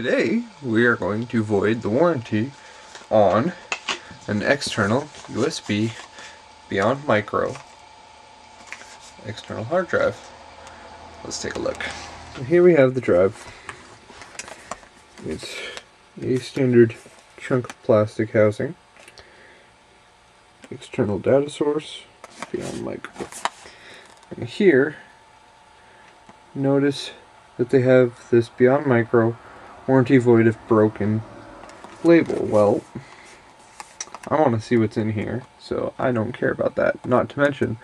Today we are going to void the warranty on an external USB Beyond Micro external hard drive. Let's take a look. Here we have the drive. It's a standard chunk of plastic housing. External data source, Beyond Micro. And here, notice that they have this Beyond Micro warranty void if broken label. Well, I want to see what's in here, so I don't care about that. Not to mention,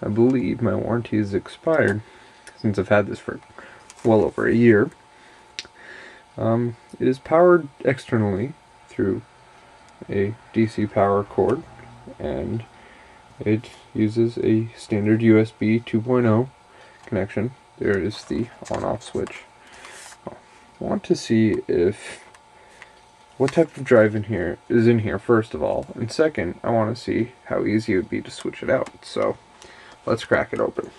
I believe my warranty is expired since I've had this for well over a year. It is powered externally through a DC power cord, and it uses a standard USB 2.0 connection. There is the on-off switch. I want to see what type of drive is in here first of all, and second, I want to see how easy it would be to switch it out. So let's crack it open.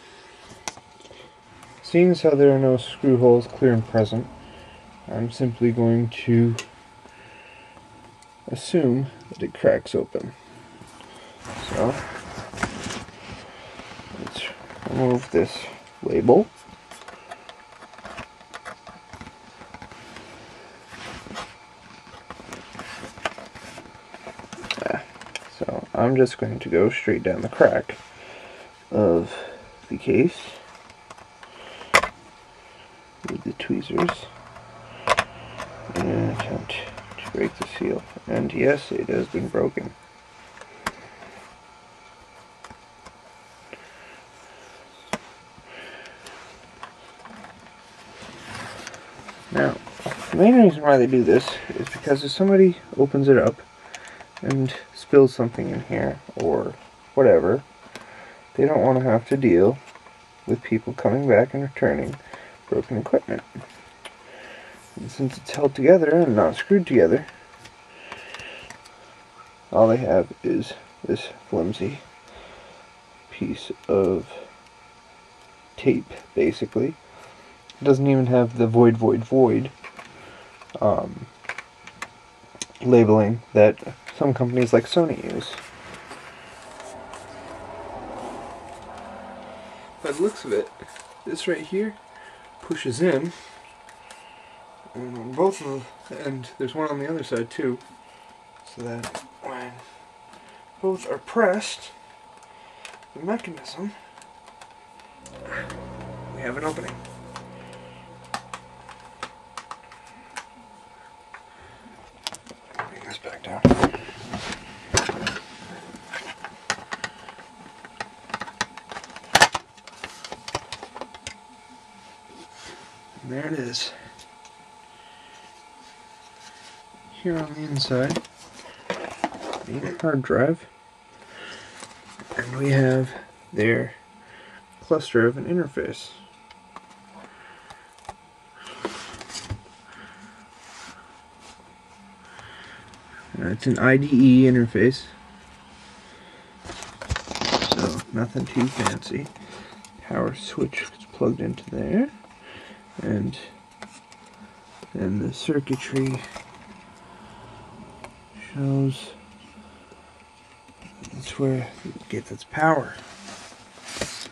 Seeing as how there are no screw holes clear and present, I'm simply going to assume that it cracks open. So let's remove this label. So I'm just going to go straight down the crack of the case with the tweezers and attempt to break the seal. And yes, it has been broken. Now, the main reason why they do this is because if somebody opens it up and spills something in here or whatever, they don't want to have to deal with people coming back and returning broken equipment. And since it's held together and not screwed together, all they have is this flimsy piece of tape, basically. It doesn't even have the void labeling that some companies like Sony use. By the looks of it, this right here pushes in, and on both of them, and there's one on the other side too, so that when both are pressed, the mechanism, we have an opening. Bring this back down. And there it is. Here on the inside, the hard drive, and we have their cluster of an interface. It's an IDE interface, so nothing too fancy. Power switch is plugged into there, and then the circuitry shows that's where it gets its power.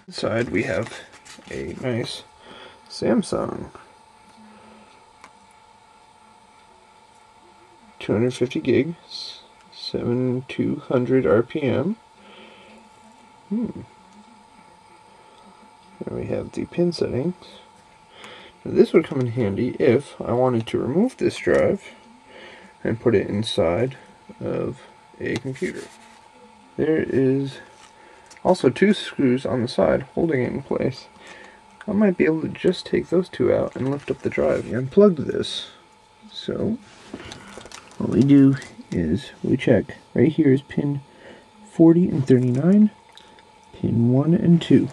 Inside we have a nice Samsung 250 gigs, 7200 RPM. There we have the pin settings. Now this would come in handy if I wanted to remove this drive and put it inside of a computer. There is also two screws on the side holding it in place. I might be able to just take those two out and lift up the drive and unplug this. So what we do is we check. Right here is pin 40 and 39, pin 1 and 2.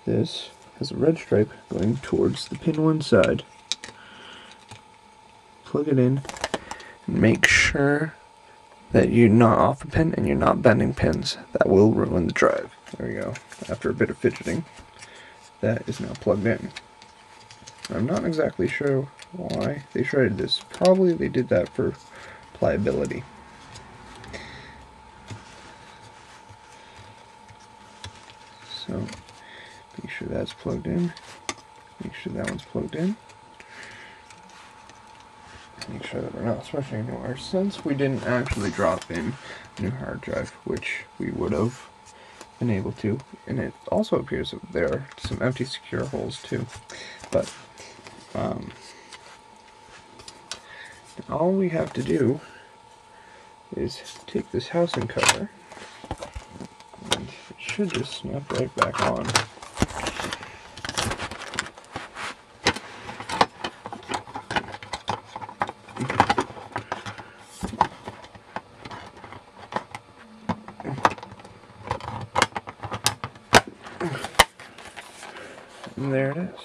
This has a red stripe going towards the pin 1 side. Plug it in and make sure that you're not off a pin and you're not bending pins. That will ruin the drive. There we go. After a bit of fidgeting, that is now plugged in. I'm not exactly sure why they shredded this. Probably they did that for pliability. So make sure that's plugged in. Make sure that one's plugged in. Make sure that we're not switching anywhere, since we didn't actually drop in a new hard drive, which we would have been able to. And it also appears that there are some empty secure holes too. But all we have to do is take this housing cover, and it should just snap right back on. And there it is.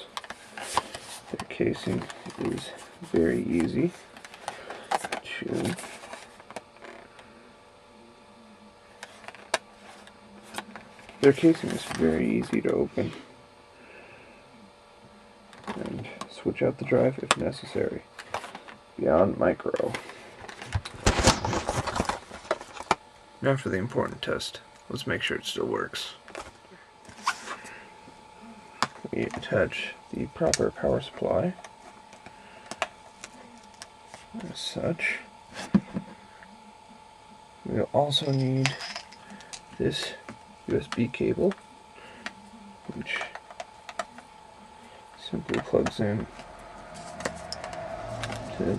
The casing is very easy to open and switch out the drive if necessary. Beyond Micro. Now for the important test. Let's make sure it still works. We attach the proper power supply as such. We'll also need this USB cable, which simply plugs in to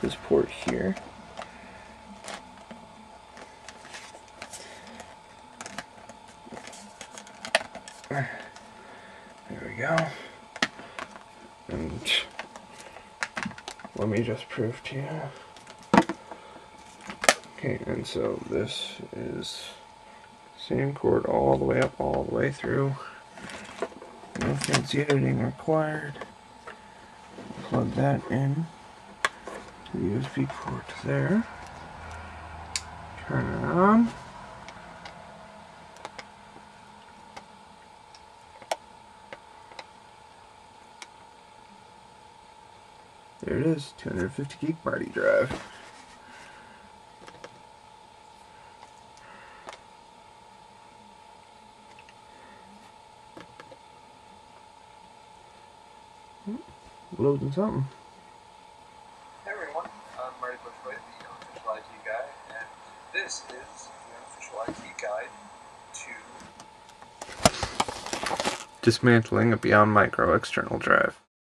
this port here. There we go. And let me just prove to you. Okay, and so this is same cord all the way up, all the way through. No fancy editing required. Plug that in to the USB port there. Turn it on. There it is, 250 gig body drive. Loading something. Hey everyone, I'm Marty Bushway, the Unofficial IT Guy, and this is the Unofficial IT Guide to Dismantling a Beyond Micro external drive.